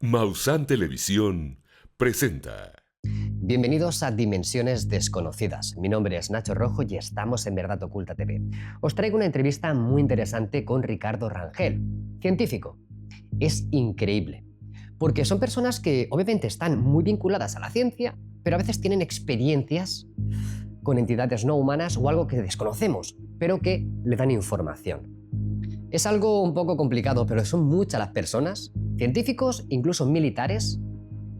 Maussan Televisión presenta. Bienvenidos a Dimensiones Desconocidas. Mi nombre es Nacho Rojo y estamos en Verdad Oculta TV. Os traigo una entrevista muy interesante con Ricardo Rangel, científico. Es increíble, porque son personas que obviamente están muy vinculadas a la ciencia, pero a veces tienen experiencias con entidades no humanas o algo que desconocemos, pero que le dan información. Es algo un poco complicado, pero son muchas las personas, científicos, incluso militares,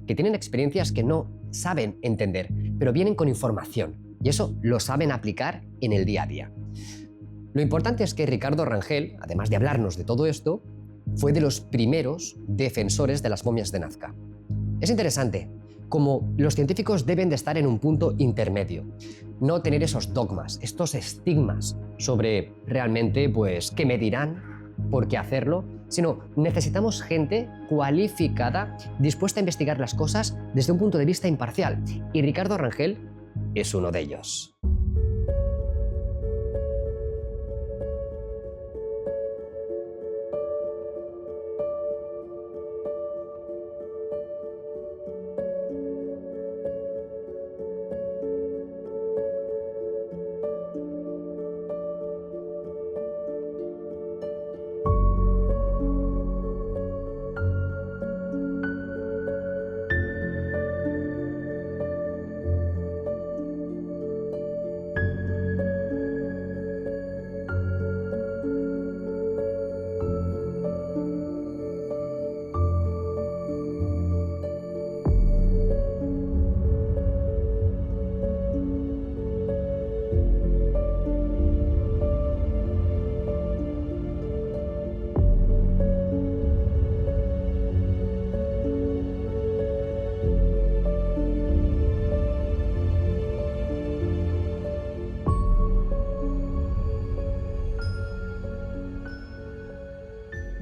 que tienen experiencias que no saben entender, pero vienen con información, y eso lo saben aplicar en el día a día. Lo importante es que Ricardo Rangel, además de hablarnos de todo esto, fue de los primeros defensores de las momias de Nazca. Es interesante, como los científicos deben de estar en un punto intermedio, no tener esos dogmas, estos estigmas sobre realmente, qué me dirán, por qué hacerlo, sino necesitamos gente cualificada, dispuesta a investigar las cosas desde un punto de vista imparcial, y Ricardo Rangel es uno de ellos.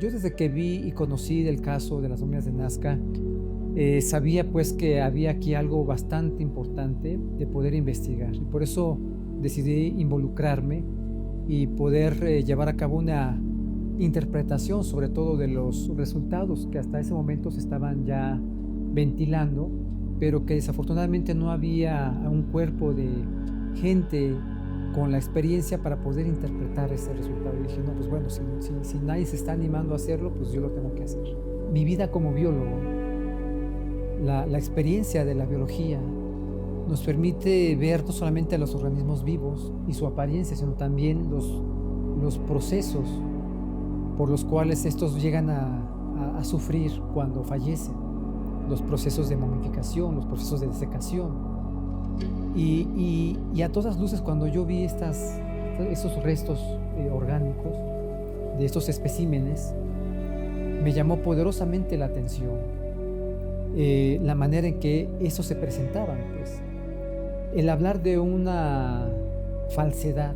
Yo desde que vi y conocí del caso de las momias de Nazca, sabía pues que había aquí algo bastante importante de poder investigar, y por eso decidí involucrarme y poder llevar a cabo una interpretación sobre todo de los resultados que hasta ese momento se estaban ya ventilando, pero que desafortunadamente no había un cuerpo de gente con la experiencia para poder interpretar ese resultado. Y dije, no, pues bueno, si nadie se está animando a hacerlo, pues yo lo tengo que hacer. Mi vida como biólogo, la experiencia de la biología nos permite ver no solamente a los organismos vivos y su apariencia, sino también los procesos por los cuales estos llegan a sufrir cuando fallecen, los procesos de momificación, los procesos de desecación. Y a todas luces, cuando yo vi esos restos orgánicos de estos especímenes, me llamó poderosamente la atención la manera en que esos se presentaban, pues. El hablar de una falsedad,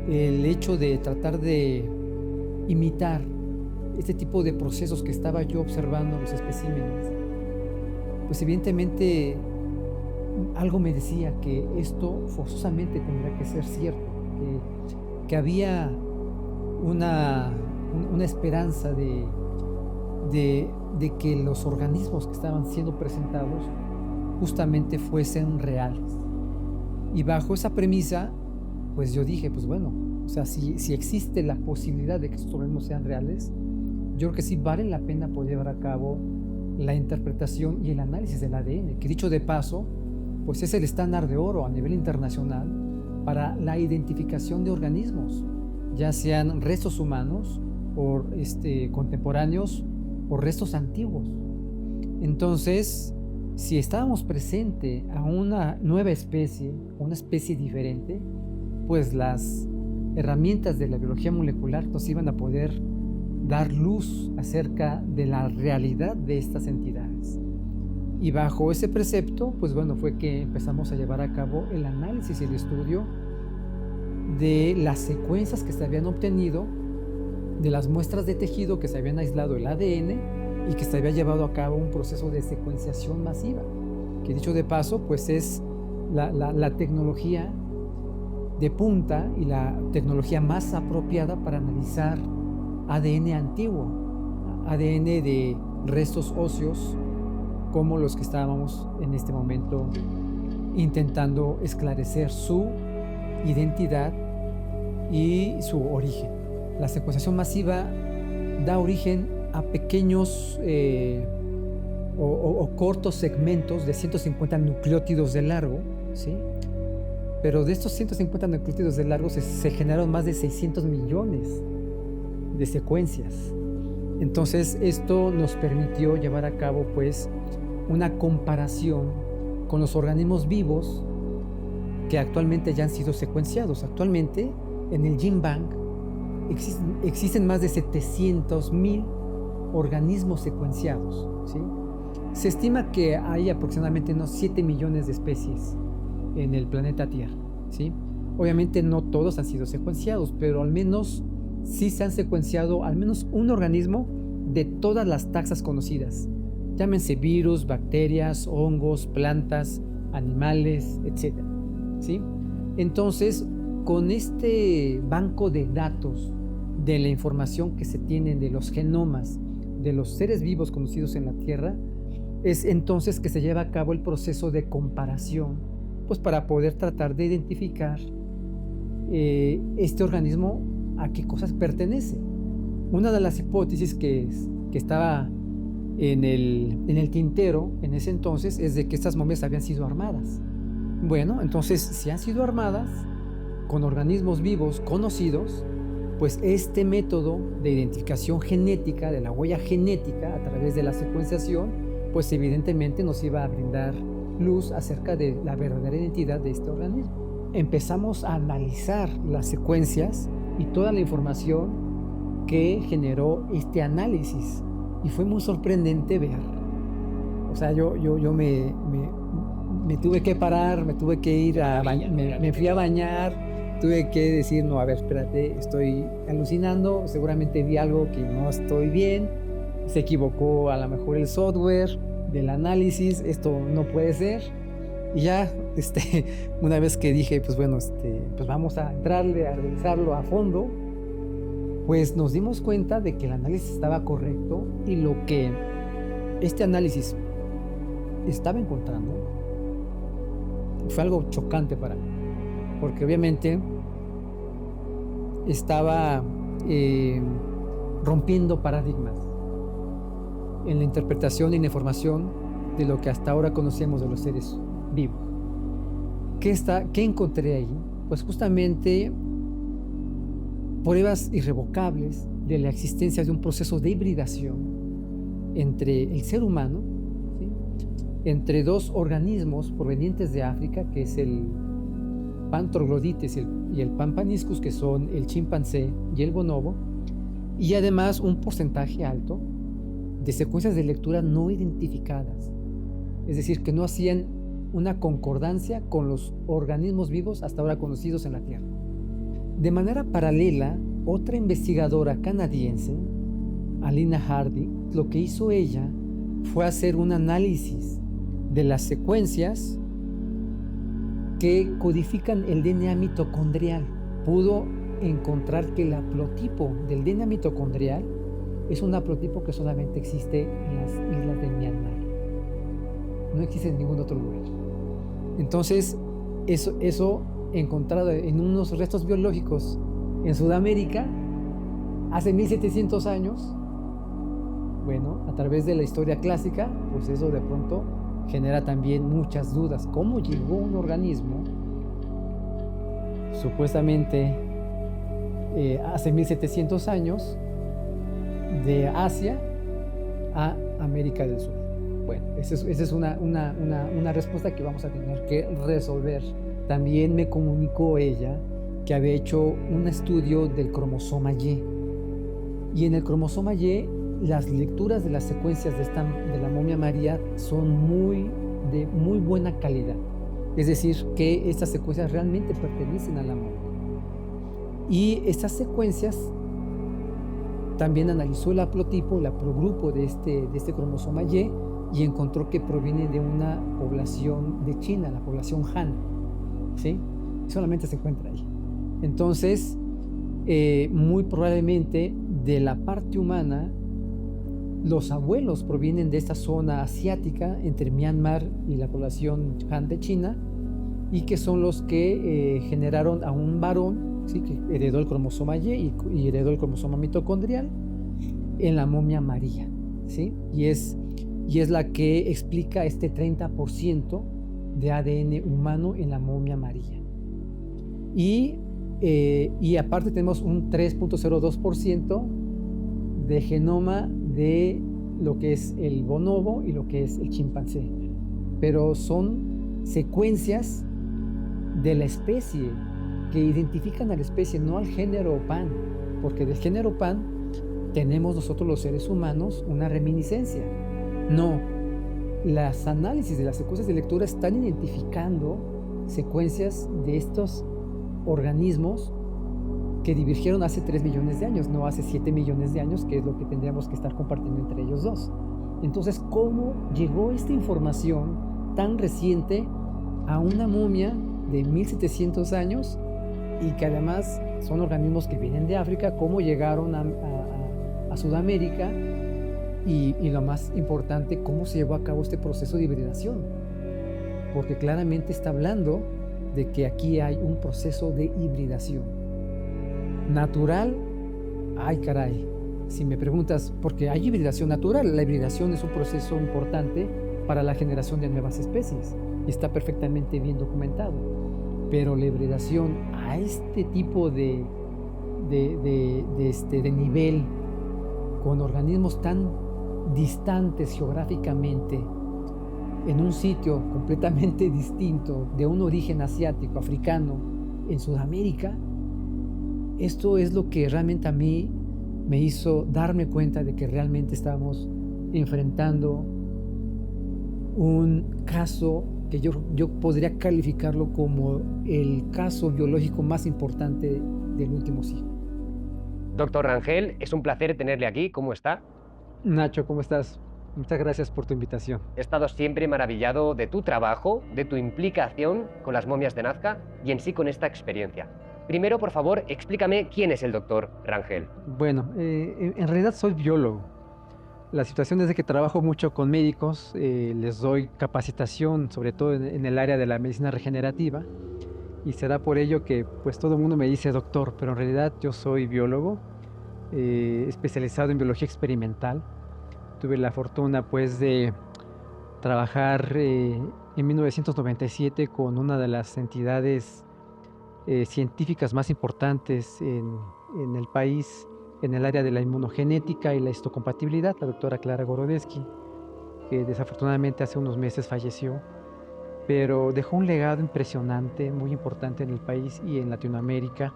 el hecho de tratar de imitar este tipo de procesos que estaba yo observando en los especímenes, pues evidentemente algo me decía que esto forzosamente tendría que ser cierto, que había una esperanza de que los organismos que estaban siendo presentados justamente fuesen reales. Y bajo esa premisa, pues yo dije, pues bueno, o sea, si existe la posibilidad de que estos organismos sean reales, yo creo que sí vale la pena poder llevar a cabo la interpretación y el análisis del ADN, que dicho de paso, pues es el estándar de oro a nivel internacional para la identificación de organismos, ya sean restos humanos o contemporáneos o restos antiguos. Entonces, si estábamos presente a una nueva especie, una especie diferente, pues las herramientas de la biología molecular nos iban a poder dar luz acerca de la realidad de estas entidades. Y bajo ese precepto, pues bueno, fue que empezamos a llevar a cabo el análisis y el estudio de las secuencias que se habían obtenido, de las muestras de tejido que se habían aislado el ADN y que se había llevado a cabo un proceso de secuenciación masiva, que dicho de paso, pues es la tecnología de punta y la tecnología más apropiada para analizar ADN antiguo, ADN de restos óseos como los que estábamos en este momento intentando esclarecer su identidad y su origen. La secuenciación masiva da origen a pequeños o cortos segmentos de 150 nucleótidos de largo, ¿sí? Pero de estos 150 nucleótidos de largo se generaron más de 600 millones de secuencias. Entonces esto nos permitió llevar a cabo pues una comparación con los organismos vivos que actualmente ya han sido secuenciados. Actualmente en el GenBank existen más de 700,000 organismos secuenciados, ¿sí? Se estima que hay aproximadamente unos 7 millones de especies en el planeta Tierra, ¿sí? Obviamente no todos han sido secuenciados, pero al menos sí se han secuenciado al menos un organismo de todas las taxas conocidas. Llámense virus, bacterias, hongos, plantas, animales, etc. ¿Sí? Entonces, con este banco de datos de la información que se tienen de los genomas de los seres vivos conocidos en la Tierra, es entonces que se lleva a cabo el proceso de comparación, pues para poder tratar de identificar este organismo a qué cosas pertenece. Una de las hipótesis que estaba en el tintero en ese entonces es de que estas momias habían sido armadas. Bueno, entonces si han sido armadas con organismos vivos conocidos, pues este método de identificación genética, de la huella genética a través de la secuenciación, pues evidentemente nos iba a brindar luz acerca de la verdadera identidad de este organismo. Empezamos a analizar las secuencias y toda la información que generó este análisis y fue muy sorprendente ver. O sea, yo me tuve que parar, me tuve que ir a bañar, me fui a bañar, tuve que decir, no, a ver, espérate, estoy alucinando, seguramente vi algo que no estoy bien, se equivocó a lo mejor el software del análisis, esto no puede ser. Y ya una vez que dije, pues bueno, pues vamos a entrarle a revisarlo a fondo, pues nos dimos cuenta de que el análisis estaba correcto y lo que este análisis estaba encontrando fue algo chocante para mí, porque obviamente estaba rompiendo paradigmas en la interpretación y la información de lo que hasta ahora conocíamos de los seres vivos. ¿Qué encontré ahí? Pues justamente pruebas irrevocables de la existencia de un proceso de hibridación entre el ser humano, ¿sí?, entre dos organismos provenientes de África, que es el Pan troglodytes y el Pan paniscus, que son el chimpancé y el bonobo, y además un porcentaje alto de secuencias de lectura no identificadas, es decir, que no hacían una concordancia con los organismos vivos hasta ahora conocidos en la Tierra. De manera paralela, otra investigadora canadiense, Alina Hardy, lo que hizo ella fue hacer un análisis de las secuencias que codifican el DNA mitocondrial. Pudo encontrar que el haplotipo del DNA mitocondrial es un haplotipo que solamente existe en las islas de Myanmar. No existe en ningún otro lugar. Entonces, eso encontrado en unos restos biológicos en Sudamérica hace 1700 años, bueno, a través de la historia clásica, pues eso de pronto genera también muchas dudas. ¿Cómo llegó un organismo supuestamente hace 1700 años de Asia a América del Sur? Bueno, esa es una respuesta que vamos a tener que resolver. También me comunicó ella que había hecho un estudio del cromosoma Y. Y en el cromosoma Y, las lecturas de las secuencias de la momia María son de muy buena calidad. Es decir, que estas secuencias realmente pertenecen a la momia. Y estas secuencias también analizó el haplotipo, el haplogrupo de este cromosoma Y encontró que proviene de una población de China, la población Han, ¿sí? Solamente se encuentra ahí. Entonces, muy probablemente de la parte humana los abuelos provienen de esta zona asiática entre Myanmar y la población Han de China, y que son los que generaron a un varón, ¿sí?, que heredó el cromosoma Y y heredó el cromosoma mitocondrial en la momia María, ¿sí? Y es la que explica este 30% de ADN humano en la momia María. Y aparte tenemos un 3.02% de genoma de lo que es el bonobo y lo que es el chimpancé. Pero son secuencias de la especie que identifican a la especie, no al género Pan, porque del género Pan tenemos nosotros los seres humanos una reminiscencia. No, las análisis de las secuencias de lectura están identificando secuencias de estos organismos que divergieron hace 3 millones de años, no hace 7 millones de años, que es lo que tendríamos que estar compartiendo entre ellos dos. Entonces, ¿cómo llegó esta información tan reciente a una momia de 1700 años y que además son organismos que vienen de África? ¿Cómo llegaron a Sudamérica? Y lo más importante, ¿cómo se llevó a cabo este proceso de hibridación? Porque claramente está hablando de que aquí hay un proceso de hibridación. Natural, ay caray, si me preguntas, porque hay hibridación natural, la hibridación es un proceso importante para la generación de nuevas especies y está perfectamente bien documentado, pero la hibridación a este tipo de nivel, con organismos tan distantes geográficamente, en un sitio completamente distinto, de un origen asiático, africano, en Sudamérica, esto es lo que realmente a mí me hizo darme cuenta de que realmente estamos enfrentando un caso que yo podría calificarlo como el caso biológico más importante del último siglo. Doctor Rangel, es un placer tenerle aquí. ¿Cómo está? Nacho, ¿cómo estás? Muchas gracias por tu invitación. He estado siempre maravillado de tu trabajo, de tu implicación con las momias de Nazca y en sí con esta experiencia. Primero, por favor, explícame quién es el doctor Rangel. Bueno, en realidad soy biólogo. La situación es de que trabajo mucho con médicos, les doy capacitación, sobre todo en el área de la medicina regenerativa, y será por ello que pues todo el mundo me dice doctor, pero en realidad yo soy biólogo, especializado en biología experimental. Tuve la fortuna pues de trabajar en 1997 con una de las entidades científicas más importantes en el país en el área de la inmunogenética y la histocompatibilidad, la doctora Clara Gorodetzky, que desafortunadamente hace unos meses falleció, pero dejó un legado impresionante, muy importante en el país y en Latinoamérica,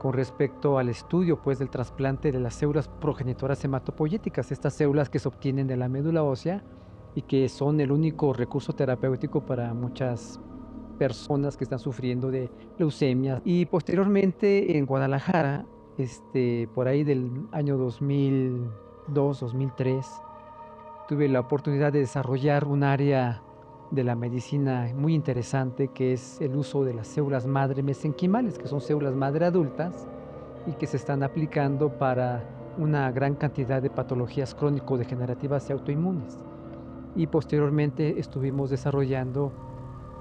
con respecto al estudio pues, del trasplante de las células progenitoras hematopoyéticas, estas células que se obtienen de la médula ósea y que son el único recurso terapéutico para muchas personas que están sufriendo de leucemia. Y posteriormente en Guadalajara, por ahí del año 2002-2003, tuve la oportunidad de desarrollar un área de la medicina muy interesante, que es el uso de las células madre mesenquimales, que son células madre adultas y que se están aplicando para una gran cantidad de patologías crónico-degenerativas y autoinmunes. Y posteriormente estuvimos desarrollando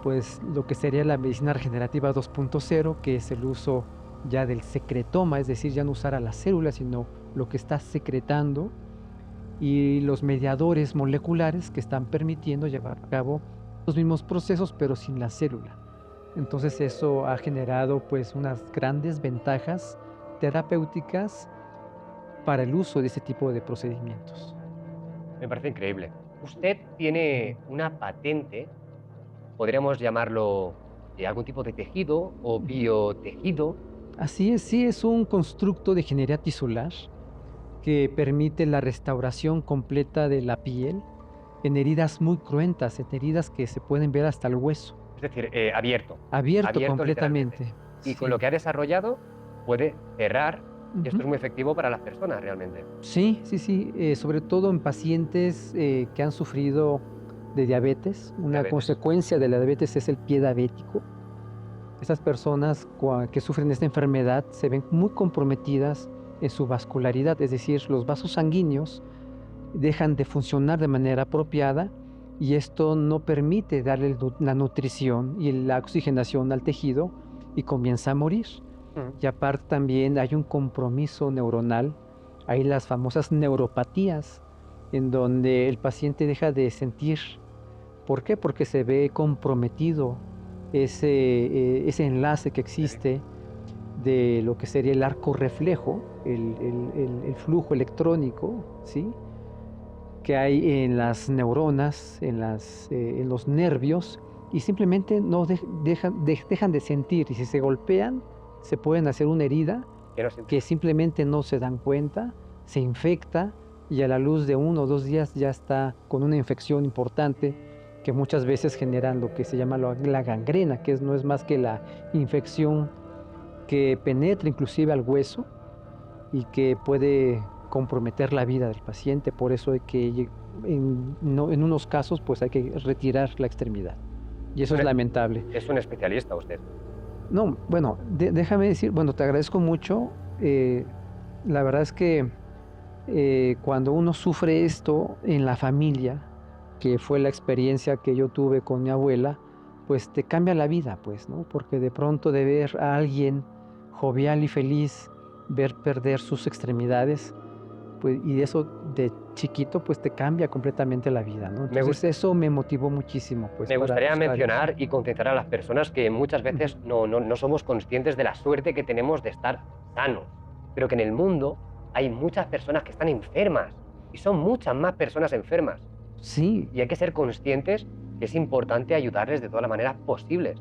pues lo que sería la medicina regenerativa 2.0, que es el uso ya del secretoma, es decir, ya no usar a las células, sino lo que está secretando, y los mediadores moleculares que están permitiendo llevar a cabo los mismos procesos, pero sin la célula. Entonces eso ha generado pues unas grandes ventajas terapéuticas para el uso de este tipo de procedimientos. Me parece increíble. Usted tiene una patente, podríamos llamarlo algún tipo de tejido o biotejido. Así es, sí, es un constructo de ingeniería tisular que permite la restauración completa de la piel en heridas muy cruentas, en heridas que se pueden ver hasta el hueso. Es decir, abierto. Abierto completamente. Y Sí. con lo que ha desarrollado puede cerrar, y esto Ujú. es muy efectivo para las personas realmente. Sí, sí, sí, sobre todo en pacientes que han sufrido de diabetes. Una Diabetes. consecuencia de la diabetes es el pie diabético. Estas personas que sufren esta enfermedad se ven muy comprometidas en su vascularidad, es decir, los vasos sanguíneos dejan de funcionar de manera apropiada y esto no permite darle la nutrición y la oxigenación al tejido y comienza a morir. Y aparte también hay un compromiso neuronal, hay las famosas neuropatías, en donde el paciente deja de sentir. ¿Por qué? Porque se ve comprometido ese enlace que existe de lo que sería el arco reflejo, el flujo electrónico, ¿sí?, que hay en las neuronas, en los nervios, y simplemente no dejan de sentir, y si se golpean, se pueden hacer una herida que simplemente no se dan cuenta, se infecta, y a la luz de 1 o 2 días ya está con una infección importante que muchas veces generan lo que se llama la gangrena, que no es más que la infección que penetra inclusive al hueso y que puede comprometer la vida del paciente. Por eso hay que, en unos casos, pues hay que retirar la extremidad. Y eso es lamentable. Es un especialista usted. No, bueno, déjame decir, bueno, te agradezco mucho. La verdad es que cuando uno sufre esto en la familia, que fue la experiencia que yo tuve con mi abuela, pues te cambia la vida, pues, ¿no? Porque de pronto de ver a alguien jovial y feliz, ver perder sus extremidades, pues, y eso de chiquito, pues te cambia completamente la vida, ¿no? Entonces eso me motivó muchísimo, pues. Me gustaría mencionar eso. y concienciar a las personas que muchas veces no somos conscientes de la suerte que tenemos de estar sanos, pero que en el mundo hay muchas personas que están enfermas, y son muchas más personas enfermas. Sí. Y hay que ser conscientes que es importante ayudarles de todas las maneras posibles.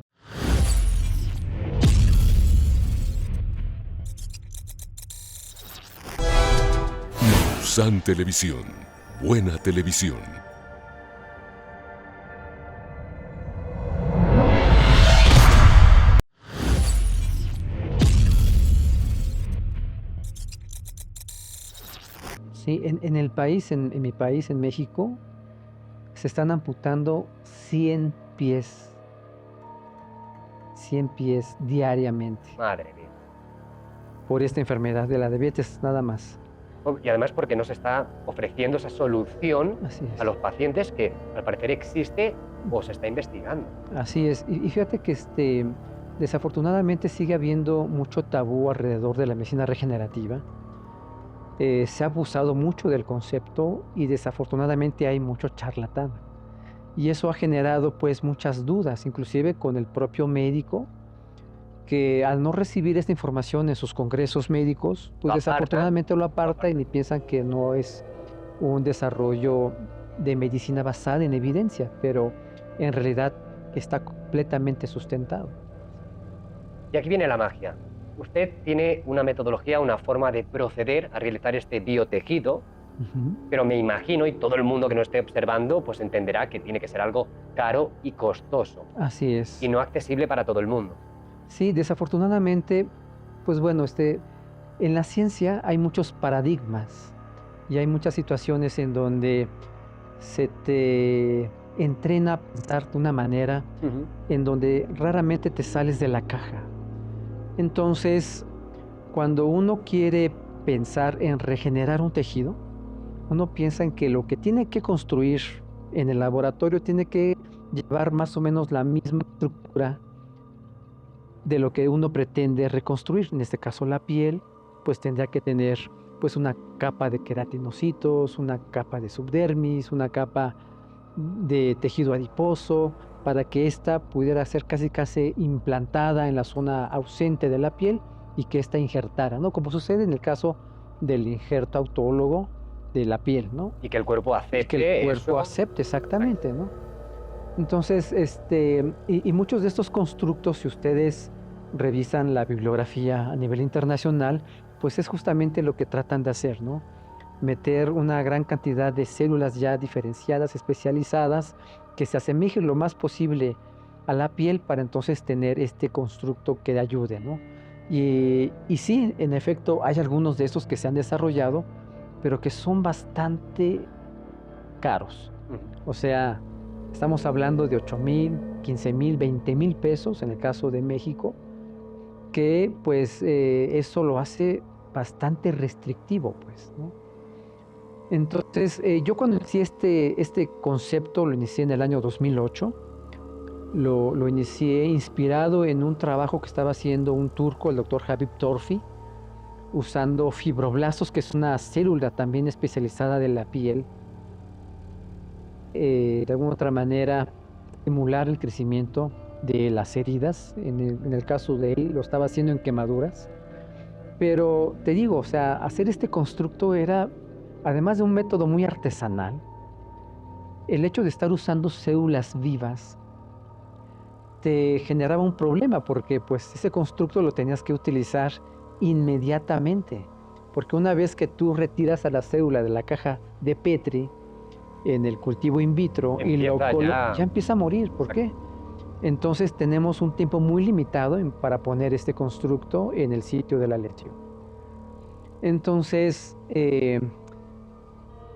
San Televisión, buena televisión. Sí, en el país, en mi país, en México, se están amputando 100 pies. 100 pies diariamente. Madre mía. Por esta enfermedad de la diabetes, nada más. Y además porque no se está ofreciendo esa solución a los pacientes que al parecer existe o se está investigando. Así es. Y fíjate que desafortunadamente sigue habiendo mucho tabú alrededor de la medicina regenerativa. Se ha abusado mucho del concepto y desafortunadamente hay mucho charlatán. Y eso ha generado pues muchas dudas, inclusive con el propio médico, que al no recibir esta información en sus congresos médicos, pues desafortunadamente lo aparta y piensan que no es un desarrollo de medicina basada en evidencia, pero en realidad está completamente sustentado. Y aquí viene la magia. Usted tiene una metodología, una forma de proceder a realizar este biotejido, pero me imagino, y todo el mundo que nos esté observando, pues entenderá que tiene que ser algo caro y costoso. Así es. Y no accesible para todo el mundo. Sí, desafortunadamente, pues bueno, en la ciencia hay muchos paradigmas y hay muchas situaciones en donde se te entrena a pensar de una manera en donde raramente te sales de la caja. Entonces, cuando uno quiere pensar en regenerar un tejido, uno piensa en que lo que tiene que construir en el laboratorio tiene que llevar más o menos la misma estructura de lo que uno pretende reconstruir. En este caso la piel, pues tendría que tener pues una capa de queratinocitos, una capa de subdermis, una capa de tejido adiposo, para que ésta pudiera ser casi implantada en la zona ausente de la piel y que ésta injertara, ¿no? Como sucede en el caso del injerto autólogo de la piel, ¿no? Y que el cuerpo acepte. Y que el cuerpo eso. acepte, exactamente, ¿no? Entonces, y muchos de estos constructos, si ustedes revisan la bibliografía a nivel internacional, pues es justamente lo que tratan de hacer, ¿no? Meter una gran cantidad de células ya diferenciadas, especializadas, que se asemejen lo más posible a la piel para entonces tener este constructo que le ayude, ¿no? Y sí, en efecto, hay algunos de estos que se han desarrollado, pero que son bastante caros. O sea, estamos hablando de 8,000, 15,000, 20,000 pesos en el caso de México, que pues eso lo hace bastante restrictivo, pues, ¿no? Entonces, yo cuando inicié este concepto, lo inicié en el año 2008. Lo inicié inspirado en un trabajo que estaba haciendo un turco, el doctor Habib Torfi, usando fibroblastos, que es una célula también especializada de la piel, de alguna otra manera estimular el crecimiento de las heridas. En el caso de él, lo estaba haciendo en quemaduras. Pero te digo, o sea, hacer este constructo era, además de un método muy artesanal, el hecho de estar usando células vivas te generaba un problema, porque pues ese constructo lo tenías que utilizar inmediatamente, porque una vez que tú retiras a la célula de la caja de Petri en el cultivo in vitro ya empieza a morir. ¿Por qué? Entonces tenemos un tiempo muy limitado para poner este constructo en el sitio de la lesión. Entonces,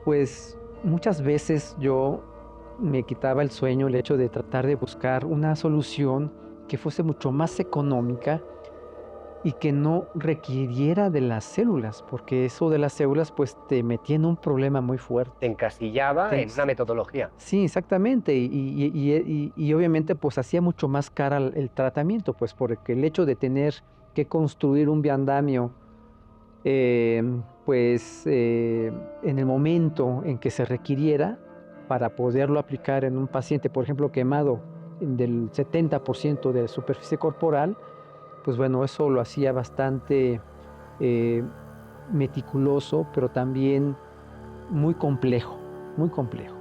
pues muchas veces yo me quitaba el sueño el hecho de tratar de buscar una solución que fuese mucho más económica y que no requiriera de las células, porque eso de las células pues te metía en un problema muy fuerte. Te encasillaba en una metodología. Sí, exactamente, y obviamente pues hacía mucho más cara el tratamiento, pues porque el hecho de tener que construir un biandamio en el momento en que se requiriera para poderlo aplicar en un paciente, por ejemplo, quemado del 70% de la superficie corporal, pues bueno, eso lo hacía bastante meticuloso, pero también muy complejo, muy complejo.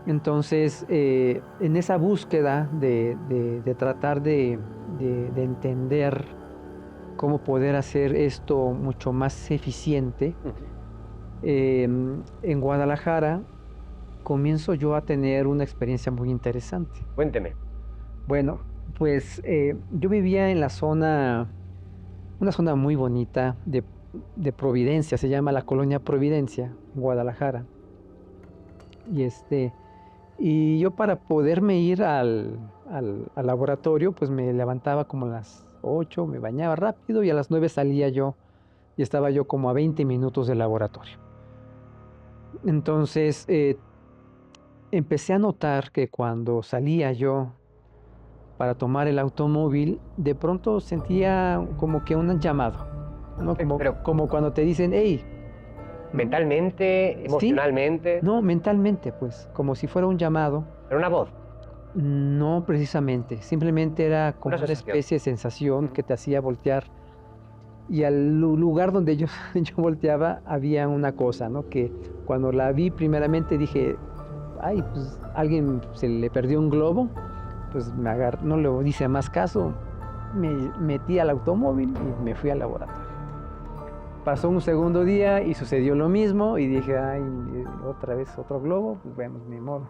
Entonces, en esa búsqueda de tratar de entender cómo poder hacer esto mucho más eficiente, en Guadalajara comienzo yo a tener una experiencia muy interesante. Cuénteme. Bueno, pues yo vivía en una zona muy bonita de Providencia, se llama la Colonia Providencia, Guadalajara. Y yo, para poderme ir al laboratorio, pues me levantaba como a las 8, me bañaba rápido y a las 9 salía yo, y estaba yo como a 20 minutos del laboratorio. Entonces, empecé a notar que cuando salía yo para tomar el automóvil, de pronto sentía como que un llamado, ¿no? Como cuando te dicen, hey. ¿Mentalmente, emocionalmente? ¿Sí? No, mentalmente, pues, como si fuera un llamado. ¿Era una voz? No precisamente, simplemente era como una especie de sensación que te hacía voltear. Y al lugar donde yo volteaba había una cosa, ¿no? Que cuando la vi primeramente dije, ay, pues alguien se le perdió un globo, pues no le hice más caso, me metí al automóvil y me fui al laboratorio. Pasó un segundo día y sucedió lo mismo y dije, ay, otra vez otro globo, pues bueno, ni modo.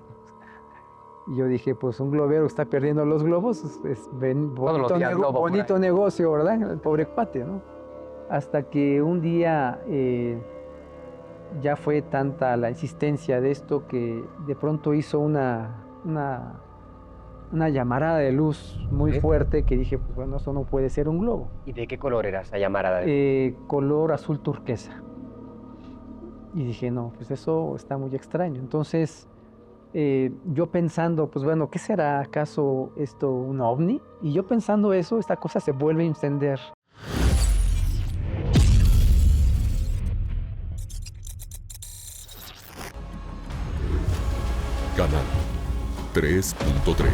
Y yo dije, pues un globero está perdiendo los globos, es bonito negocio, ¿verdad? El pobre cuate, ¿no? Hasta que un día ya fue tanta la insistencia de esto que de pronto hizo una llamarada de luz muy fuerte, que dije, pues bueno, eso no puede ser un globo. ¿Y de qué color era esa llamarada de luz? Color azul turquesa. Y dije, no, pues eso está muy extraño. Entonces, yo pensando, pues bueno, ¿qué será? ¿Acaso esto un ovni? Y yo pensando eso, esta cosa se vuelve a encender. Canal 3.3.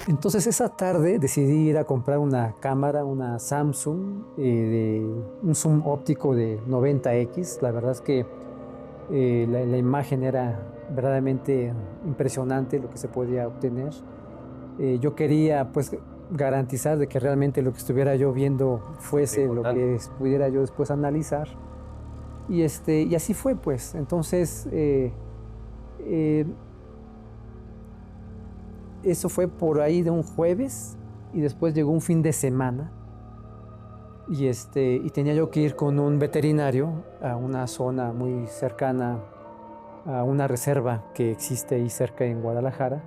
Entonces esa tarde decidí ir a comprar una cámara, una Samsung, un zoom óptico de 90x. La verdad es que la imagen era verdaderamente impresionante lo que se podía obtener. Yo quería pues garantizar de que realmente lo que estuviera yo viendo fuese lo que pudiera yo después analizar. Y así fue, pues. Entonces, eso fue por ahí de un jueves, y después llegó un fin de semana y tenía yo que ir con un veterinario a una zona muy cercana a una reserva que existe ahí cerca en Guadalajara.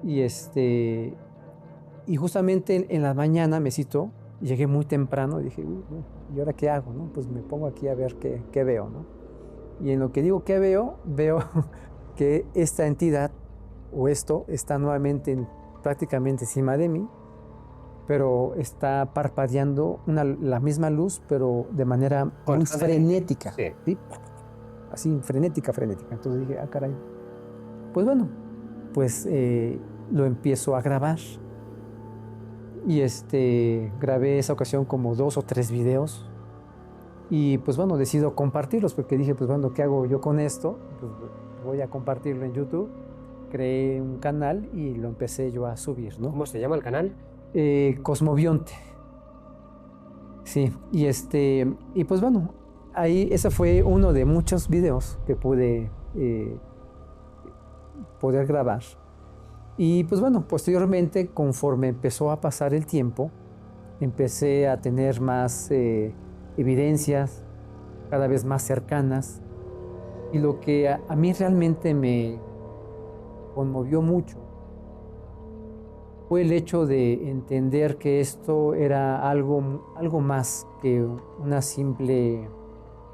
Y, y justamente en la mañana me citó, llegué muy temprano y dije, "Uy, no, ¿y ahora qué hago? ¿No? Pues me pongo aquí a ver qué veo, ¿no?". Y en lo que digo qué veo, veo que esta entidad o esto está nuevamente prácticamente encima de mí, pero está parpadeando la misma luz, pero de manera muy frenética. Sí. ¿Sí? Así, frenética. Entonces dije, ah, caray. Pues bueno, pues lo empiezo a grabar. Y grabé esa ocasión como 2 o 3 videos. Y pues bueno, decido compartirlos porque dije, pues bueno, ¿qué hago yo con esto? Pues voy a compartirlo en YouTube. Creé un canal y lo empecé yo a subir, ¿no? ¿Cómo se llama el canal? Cosmovionte. Sí, y pues bueno, ahí ese fue uno de muchos videos que pude poder grabar. Y pues bueno, posteriormente, conforme empezó a pasar el tiempo, empecé a tener más evidencias cada vez más cercanas. Y lo que a mí realmente me conmovió mucho fue el hecho de entender que esto era algo más que una simple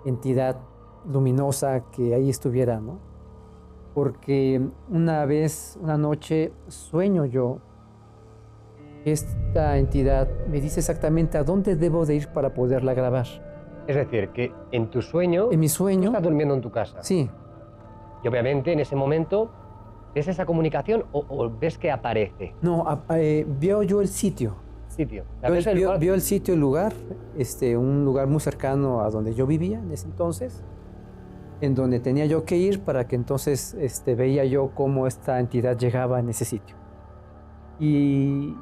entidad luminosa que ahí estuviera, ¿no? Porque una noche, sueño yo, esta entidad me dice exactamente a dónde debo de ir para poderla grabar. Es decir, que en tu sueño, En mi tú sueño, estás durmiendo en tu casa. sí, Y obviamente en ese momento, ¿ves esa comunicación o ves que aparece? no, veo yo el sitio. Sitio. O sea, ves el lugar. Vio el sitio, el lugar, un lugar muy cercano a donde yo vivía en ese entonces, en donde tenía yo que ir para que entonces veía yo cómo esta entidad llegaba en ese sitio. Y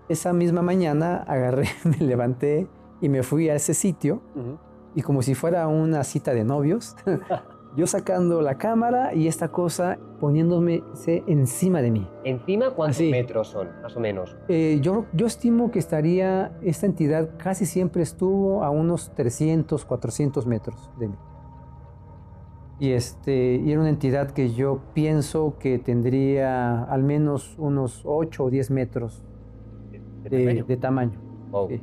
esa misma mañana agarré, me levanté y me fui a ese sitio, y como si fuera una cita de novios, yo sacando la cámara y esta cosa poniéndome encima de mí. ¿Encima cuántos Así. metros son, más o menos? Yo estimo que esta entidad casi siempre estuvo a unos 300, 400 metros de mí. Y era una entidad que yo pienso que tendría al menos unos 8 o 10 metros de tamaño. Wow. Sí.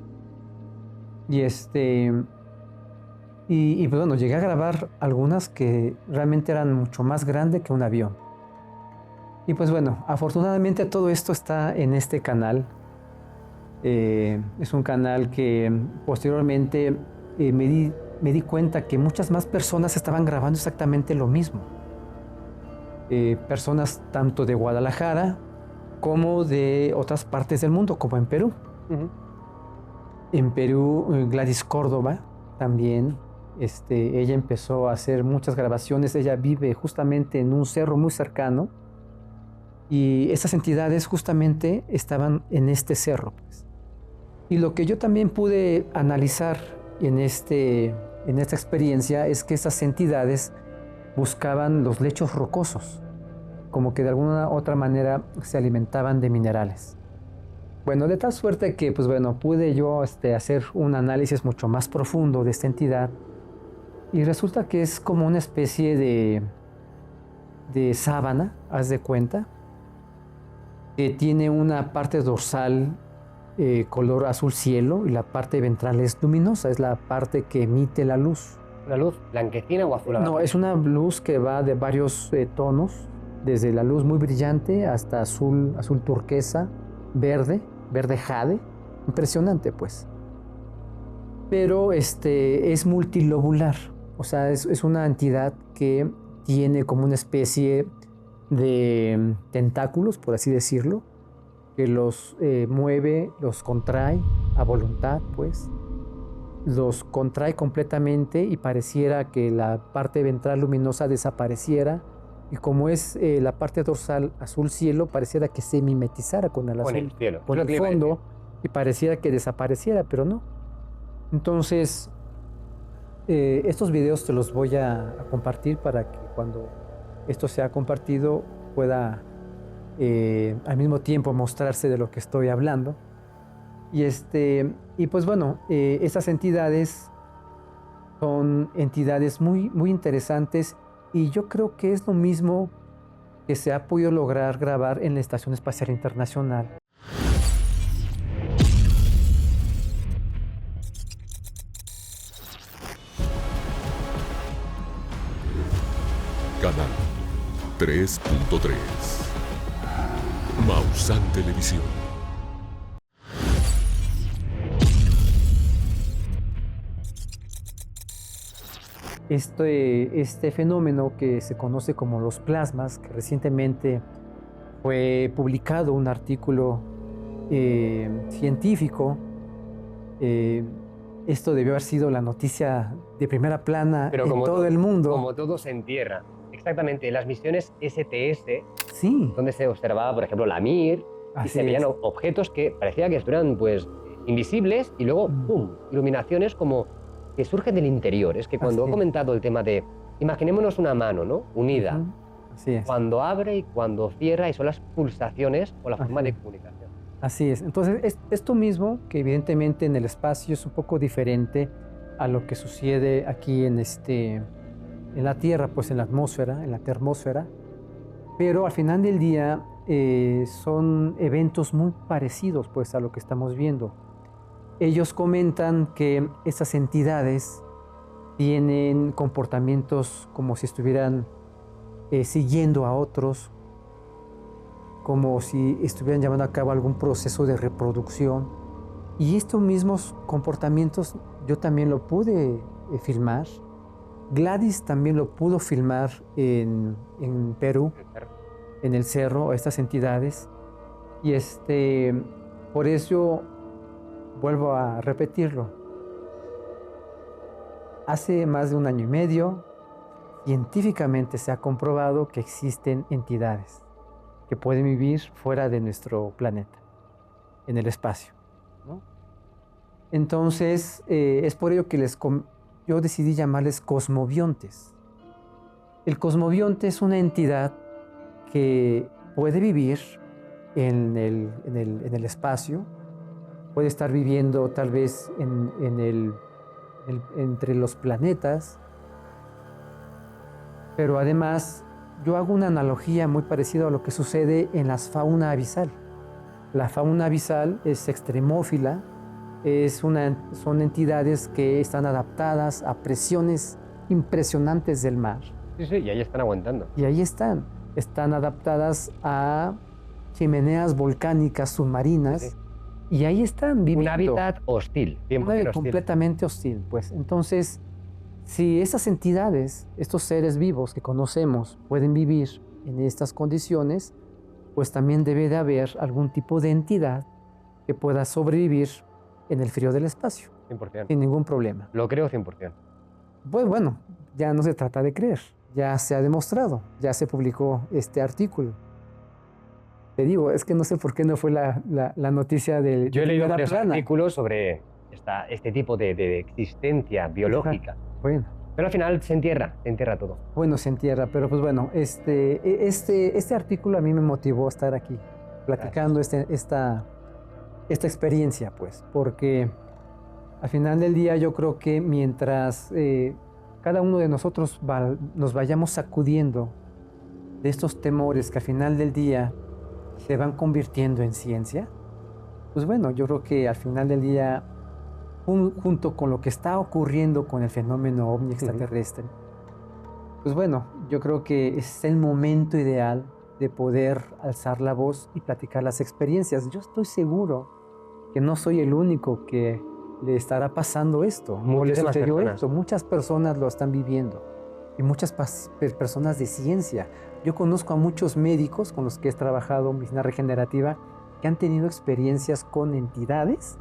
Y pues bueno, llegué a grabar algunas que realmente eran mucho más grandes que un avión. Y pues bueno, afortunadamente todo esto está en este canal. Es un canal que posteriormente me di cuenta que muchas más personas estaban grabando exactamente lo mismo. Personas tanto de Guadalajara como de otras partes del mundo, como en Perú. En Perú, Gladys Córdoba también, ella empezó a hacer muchas grabaciones. Ella vive justamente en un cerro muy cercano y esas entidades justamente estaban en este cerro, pues. Y lo que yo también pude analizar en esta experiencia es que esas entidades buscaban los lechos rocosos, como que de alguna otra manera se alimentaban de minerales. Bueno, de tal suerte que, pues bueno, pude yo hacer un análisis mucho más profundo de esta entidad y resulta que es como una especie de sábana, haz de cuenta, que tiene una parte dorsal color azul cielo y la parte ventral es luminosa, es la parte que emite la luz. ¿Una luz blanquecina o azulada? No, es una luz que va de varios tonos, desde la luz muy brillante hasta azul turquesa, verde jade, impresionante pues. Pero es multilobular, o sea, es una entidad que tiene como una especie de tentáculos, por así decirlo, que los mueve, los contrae a voluntad, pues. Los contrae completamente y pareciera que la parte ventral luminosa desapareciera. Y como es la parte dorsal azul cielo, pareciera que se mimetizara con el azul, con el cielo, con el fondo, y pareciera que desapareciera, pero no. Entonces, estos videos te los voy a compartir para que cuando esto sea compartido pueda al mismo tiempo mostrarse de lo que estoy hablando. Y pues bueno, estas entidades son entidades muy, muy interesantes Y yo creo que es lo mismo que se ha podido lograr grabar en la Estación Espacial Internacional. Canal 3.3. Maussan Televisión. Este fenómeno que se conoce como los plasmas, que recientemente fue publicado un artículo científico, esto debió haber sido la noticia de primera plana Pero en como todo el mundo. Como todo se entierra. Exactamente, las misiones STS, Sí, donde se observaba, por ejemplo, la Mir, y así se veían es. objetos que parecía que estuvieran pues invisibles y luego, Mm. ¡pum!, iluminaciones como que surgen del interior. Es que cuando Así he es. comentado el tema de, imaginémonos una mano, ¿no?, unida, Ujú, así es. cuando abre y cuando cierra, y son las pulsaciones o la forma Así de es. comunicación. Así es. Entonces, esto mismo, que evidentemente en el espacio es un poco diferente a lo que sucede aquí en la Tierra, pues en la atmósfera, en la termósfera, pero al final del día son eventos muy parecidos pues a lo que estamos viendo. Ellos comentan que esas entidades tienen comportamientos como si estuvieran siguiendo a otros, como si estuvieran llevando a cabo algún proceso de reproducción. Y estos mismos comportamientos yo también lo pude filmar. Gladys también lo pudo filmar en Perú, en el cerro, estas entidades. Y por eso vuelvo a repetirlo. Hace más de 1 año y medio, científicamente se ha comprobado que existen entidades que pueden vivir fuera de nuestro planeta, en el espacio, ¿no? Entonces, es por ello que yo decidí llamarles cosmoviontes. El cosmovionte es una entidad que puede vivir en el espacio, puede estar viviendo tal vez entre los planetas, pero además yo hago una analogía muy parecida a lo que sucede en la fauna abisal. La fauna abisal es extremófila, son entidades que están adaptadas a presiones impresionantes del mar. Sí, sí, y ahí están aguantando. Y ahí están adaptadas a chimeneas volcánicas submarinas. Sí, sí. Y ahí están viviendo. Un hábitat hostil, 100% Un hábitat hostil. completamente hostil, pues. Entonces, si esas entidades, estos seres vivos que conocemos, pueden vivir en estas condiciones, pues también debe de haber algún tipo de entidad que pueda sobrevivir en el frío del espacio, 100%. sin ningún problema. Lo creo 100%. Pues bueno, ya no se trata de creer, ya se ha demostrado, ya se publicó este artículo. Te digo, es que no sé por qué no fue la noticia de Yo he leído primera varios plana. artículos sobre este tipo de existencia biológica. Bueno. Pero al final se entierra todo. Bueno, se entierra, pero pues bueno, este artículo a mí me motivó a estar aquí, platicando esta experiencia, pues, porque al final del día yo creo que mientras cada uno de nosotros nos vayamos sacudiendo de estos temores que al final del día se van convirtiendo en ciencia, pues bueno, yo creo que al final del día, junto con lo que está ocurriendo con el fenómeno ovni extraterrestre, pues bueno, yo creo que es el momento ideal de poder alzar la voz y platicar las experiencias. Yo estoy seguro que no soy el único que le estará pasando esto. Muchísimas personas. Muchas personas lo están viviendo y muchas personas de ciencia. Yo conozco a muchos médicos con los que he trabajado en medicina regenerativa que han tenido experiencias con entidades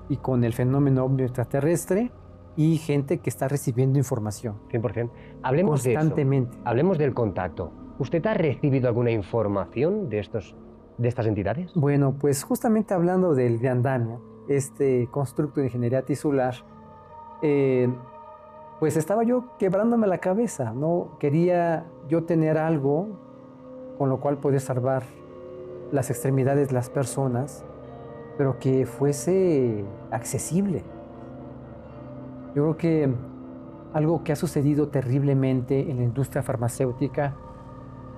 y con el fenómeno ovni extraterrestre y gente que está recibiendo información 100%. Hablemos constantemente. de eso. Hablemos del contacto. ¿Usted ha recibido alguna información de estas entidades? Bueno, pues justamente hablando del Viandamia, este constructo de ingeniería tisular, pues estaba yo quebrándome la cabeza, ¿no? Quería yo tener algo con lo cual poder salvar las extremidades de las personas, pero que fuese accesible. Yo creo que algo que ha sucedido terriblemente en la industria farmacéutica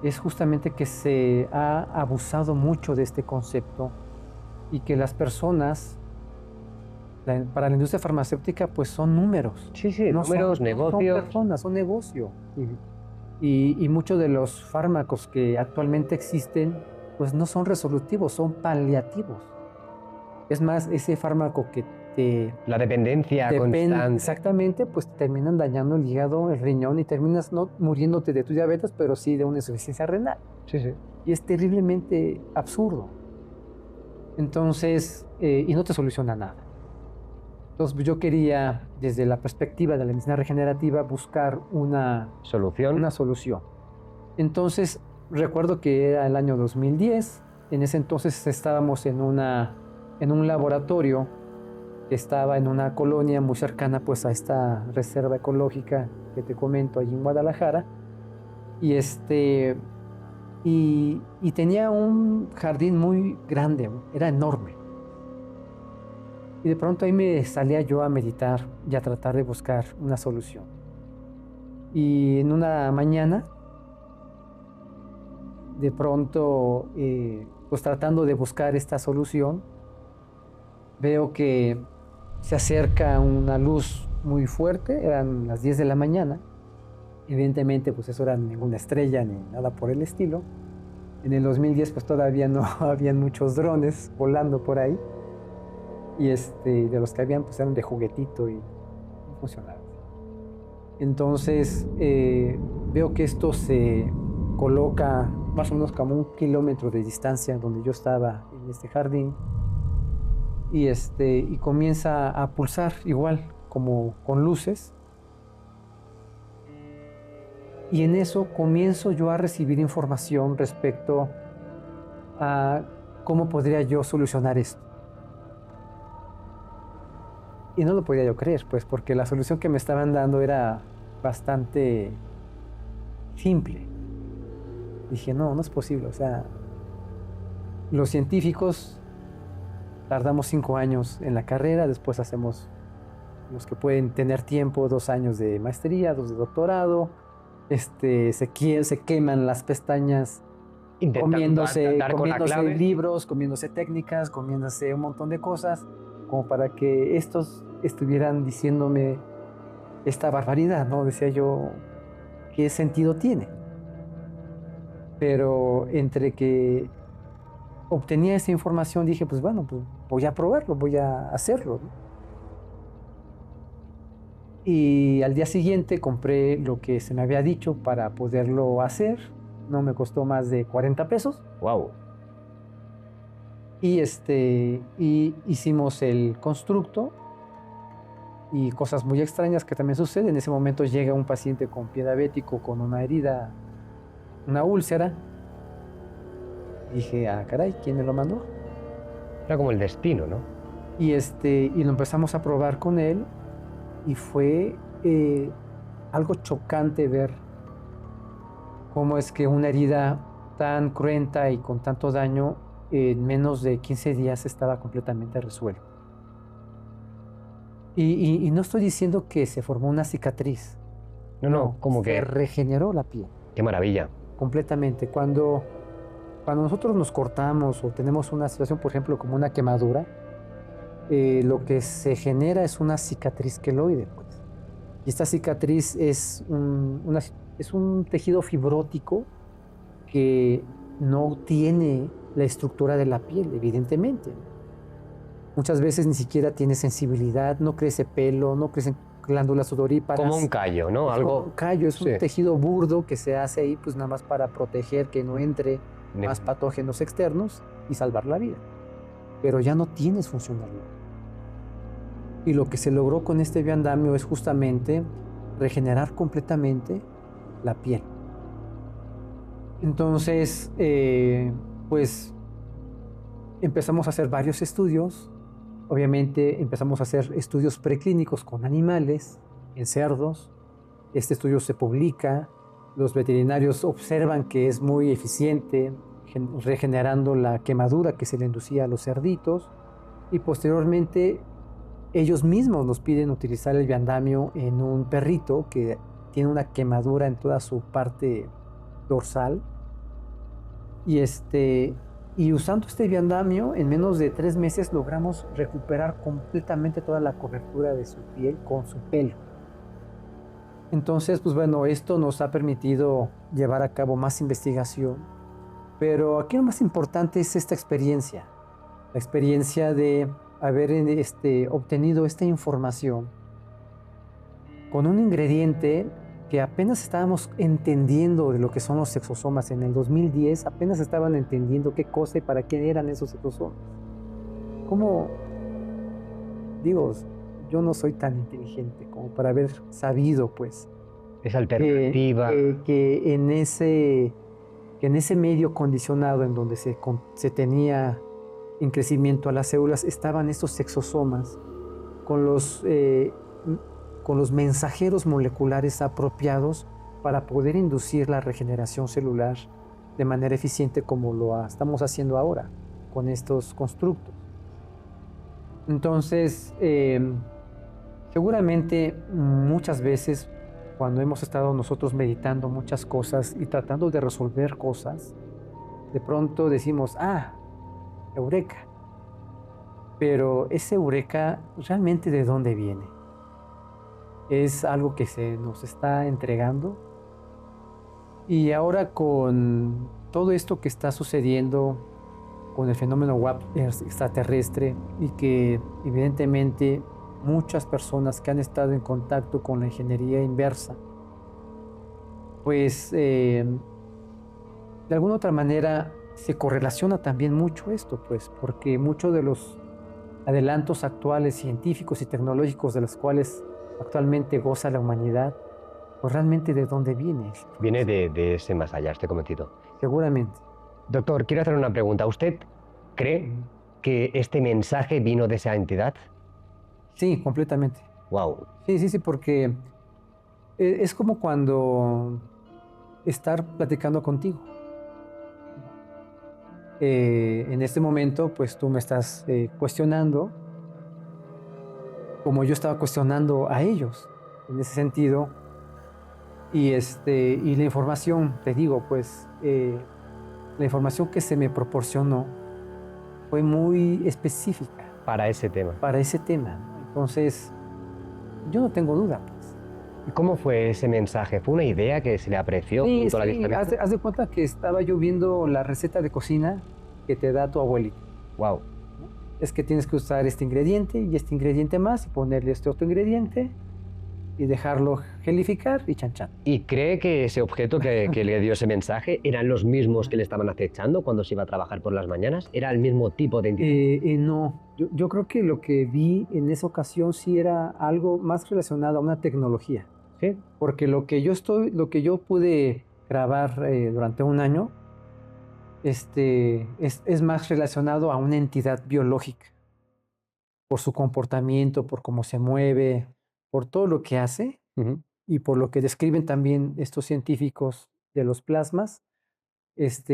es justamente que se ha abusado mucho de este concepto y que las personas, para la industria farmacéutica, pues son números. Sí, sí, No números, son negocios. personas, son negocio. Y muchos de los fármacos que actualmente existen, pues no son resolutivos, son paliativos. Es más, ese fármaco que te La dependencia constante. exactamente, pues te terminan dañando el hígado, el riñón y terminas no muriéndote de tu diabetes, pero sí de una insuficiencia renal. Sí, sí. Y es terriblemente absurdo. Entonces, y no te soluciona nada. Entonces, yo quería, desde la perspectiva de la medicina regenerativa, buscar una solución. Entonces, recuerdo que era el año 2010. En ese entonces estábamos en un laboratorio que estaba en una colonia muy cercana pues a esta reserva ecológica que te comento allí en Guadalajara. Y tenía un jardín muy grande, era enorme. Y de pronto ahí me salía yo a meditar y a tratar de buscar una solución. Y en una mañana, de pronto, pues tratando de buscar esta solución, veo que se acerca una luz muy fuerte, eran las 10 de la mañana. Evidentemente, pues eso era ninguna estrella ni nada por el estilo. En el 2010, pues todavía no habían muchos drones volando por ahí. Y de los que habían, pues eran de juguetito y no funcionaban. Entonces, veo que esto se coloca más o menos como 1 kilómetro de distancia donde yo estaba en este jardín. Y comienza a pulsar igual, como con luces. Y en eso comienzo yo a recibir información respecto a cómo podría yo solucionar esto. Y no lo podía yo creer, pues, porque la solución que me estaban dando era bastante simple. Dije, no es posible. O sea, los científicos tardamos 5 años en la carrera, después hacemos los que pueden tener tiempo, 2 años de maestría, 2 de doctorado, se queman las pestañas comiéndose libros, comiéndose técnicas, comiéndose un montón de cosas, como para que estos estuvieran diciéndome esta barbaridad, ¿no? Decía yo, ¿qué sentido tiene? Pero entre que obtenía esa información, dije, pues bueno, pues voy a probarlo, voy a hacerlo, ¿no? Y al día siguiente compré lo que se me había dicho para poderlo hacer. No me costó más de 40 pesos. ¡Wow! Y hicimos el constructo y cosas muy extrañas que también suceden. En ese momento llega un paciente con pie diabético con una herida, una úlcera. Dije, caray, ¿quién me lo mandó? Era como el destino, ¿no? Y lo empezamos a probar con él y fue algo chocante ver cómo es que una herida tan cruenta y con tanto daño en menos de 15 días estaba completamente resuelta. Y no estoy diciendo que se formó una cicatriz. No, como que se regeneró la piel. ¡Qué maravilla! Completamente. Cuando nosotros nos cortamos o tenemos una situación, por ejemplo, como una quemadura, lo que se genera es una cicatriz queloide, pues. Y esta cicatriz es un tejido fibrótico que no tiene la estructura de la piel, evidentemente. Muchas veces ni siquiera tiene sensibilidad, no crece pelo, no crecen glándulas sudoríparas. Como un callo, ¿no? Es Algo... como un callo, es un tejido burdo que se hace ahí pues nada más para proteger que no entre más patógenos externos y salvar la vida. Pero ya no tienes funcionalidad. Y lo que se logró con este bioandamio es justamente regenerar completamente la piel. Entonces, pues empezamos a hacer varios estudios. Obviamente empezamos a hacer estudios preclínicos con animales, en cerdos. Este estudio se publica, los veterinarios observan que es muy eficiente, regenerando la quemadura que se le inducía a los cerditos. Y posteriormente ellos mismos nos piden utilizar el viandamio en un perrito que tiene una quemadura en toda su parte dorsal. Y usando este viandamio, en menos de 3 meses logramos recuperar completamente toda la cobertura de su piel con su pelo. Entonces, pues bueno, esto nos ha permitido llevar a cabo más investigación, pero aquí lo más importante es esta experiencia, la experiencia de haber obtenido esta información con un ingrediente que apenas estábamos entendiendo de lo que son los exosomas. En el 2010 apenas estaban entendiendo qué cosa y para qué eran esos exosomas. ¿Cómo? Digo, yo no soy tan inteligente como para haber sabido, pues, Esa alternativa. que en ese medio condicionado en donde se tenía en crecimiento a las células estaban estos exosomas con los mensajeros moleculares apropiados para poder inducir la regeneración celular de manera eficiente como lo estamos haciendo ahora con estos constructos. Entonces, seguramente muchas veces cuando hemos estado nosotros meditando muchas cosas y tratando de resolver cosas, de pronto decimos, eureka. Pero ese eureka, ¿realmente de dónde viene? Es algo que se nos está entregando. Y ahora con todo esto que está sucediendo con el fenómeno WAP extraterrestre y que evidentemente muchas personas que han estado en contacto con la ingeniería inversa, pues de alguna otra manera se correlaciona también mucho esto, pues porque muchos de los adelantos actuales científicos y tecnológicos de los cuales actualmente goza la humanidad, pues realmente de dónde viene. Viene de ese más allá, estoy convencido. Seguramente. Doctor, quiero hacer una pregunta. ¿Usted cree que este mensaje vino de esa entidad? Sí, completamente. Wow. Sí, porque es como cuando estar platicando contigo. En este momento, pues tú me estás cuestionando, como yo estaba cuestionando a ellos, en ese sentido. Y la información, te digo, pues la información que se me proporcionó fue muy específica. Para ese tema. Para ese tema. Entonces, yo no tengo duda, pues. ¿Y cómo fue ese mensaje? ¿Fue una idea que se le apreció junto a la avistamiento? Haz de cuenta que estaba yo viendo la receta de cocina que te da tu abuelita. Wow. Es que tienes que usar este ingrediente y este ingrediente más y ponerle este otro ingrediente y dejarlo gelificar y chan chan. ¿Y cree que ese objeto que le dio ese mensaje eran los mismos que le estaban acechando cuando se iba a trabajar por las mañanas? ¿Era el mismo tipo de entidad? No, yo creo que lo que vi en esa ocasión sí era algo más relacionado a una tecnología. ¿Sí? Porque lo que yo pude grabar durante un año es más relacionado a una entidad biológica, por su comportamiento, por cómo se mueve, por todo lo que hace y por lo que describen también estos científicos de los plasmas,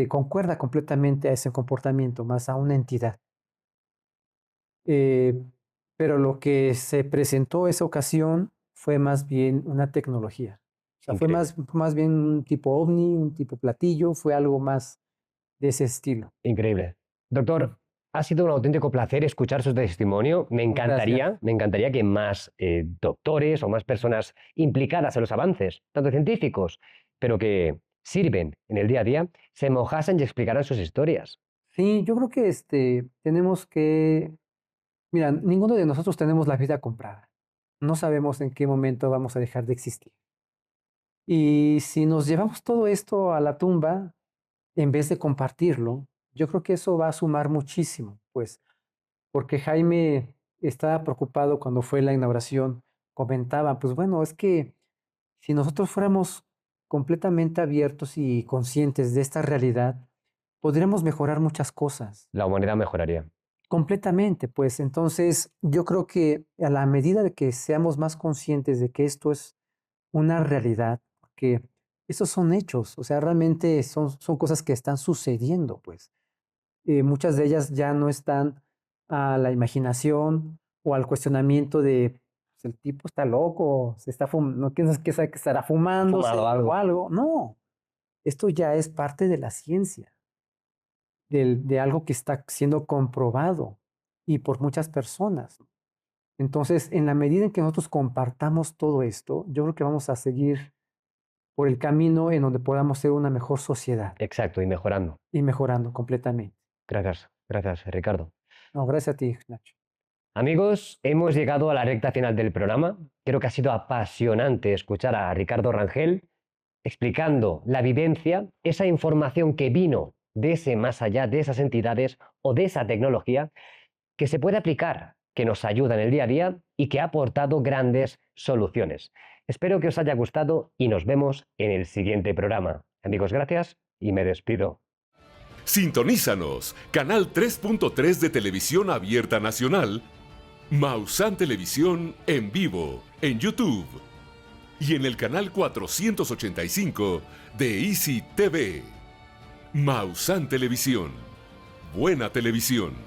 concuerda completamente a ese comportamiento, más a una entidad. Pero lo que se presentó esa ocasión fue más bien una tecnología. O sea, fue más bien un tipo ovni, un tipo platillo, fue algo más de ese estilo. Increíble. Doctor, ha sido un auténtico placer escuchar su testimonio. Me encantaría que más doctores o más personas implicadas en los avances, tanto científicos, pero que sirven en el día a día, se mojasen y explicaran sus historias. Sí, yo creo que tenemos que... Mira, ninguno de nosotros tenemos la vida comprada. No sabemos en qué momento vamos a dejar de existir. Y si nos llevamos todo esto a la tumba, en vez de compartirlo, yo creo que eso va a sumar muchísimo, pues, porque Jaime estaba preocupado cuando fue la inauguración, comentaba, pues bueno, es que si nosotros fuéramos completamente abiertos y conscientes de esta realidad, podríamos mejorar muchas cosas. La humanidad mejoraría. Completamente, pues entonces yo creo que a la medida de que seamos más conscientes de que esto es una realidad, que estos son hechos, o sea, realmente son cosas que están sucediendo, pues. Muchas de ellas ya no están a la imaginación o al cuestionamiento de, pues, el tipo está loco, se está no quién sabe que estará fumando Fumado algo. o algo. No, esto ya es parte de la ciencia, de algo que está siendo comprobado y por muchas personas. Entonces, en la medida en que nosotros compartamos todo esto, yo creo que vamos a seguir por el camino en donde podamos ser una mejor sociedad Exacto, y mejorando. y mejorando completamente. Gracias, Ricardo. No, gracias a ti, Nacho. Amigos, hemos llegado a la recta final del programa. Creo que ha sido apasionante escuchar a Ricardo Rangel explicando la vivencia, esa información que vino de ese más allá, de esas entidades o de esa tecnología que se puede aplicar, que nos ayuda en el día a día y que ha aportado grandes soluciones. Espero que os haya gustado y nos vemos en el siguiente programa. Amigos, gracias y me despido. Sintonízanos, canal 3.3 de Televisión Abierta Nacional, Maussan Televisión en vivo, en YouTube, y en el canal 485 de Easy TV. Maussan Televisión. Buena televisión.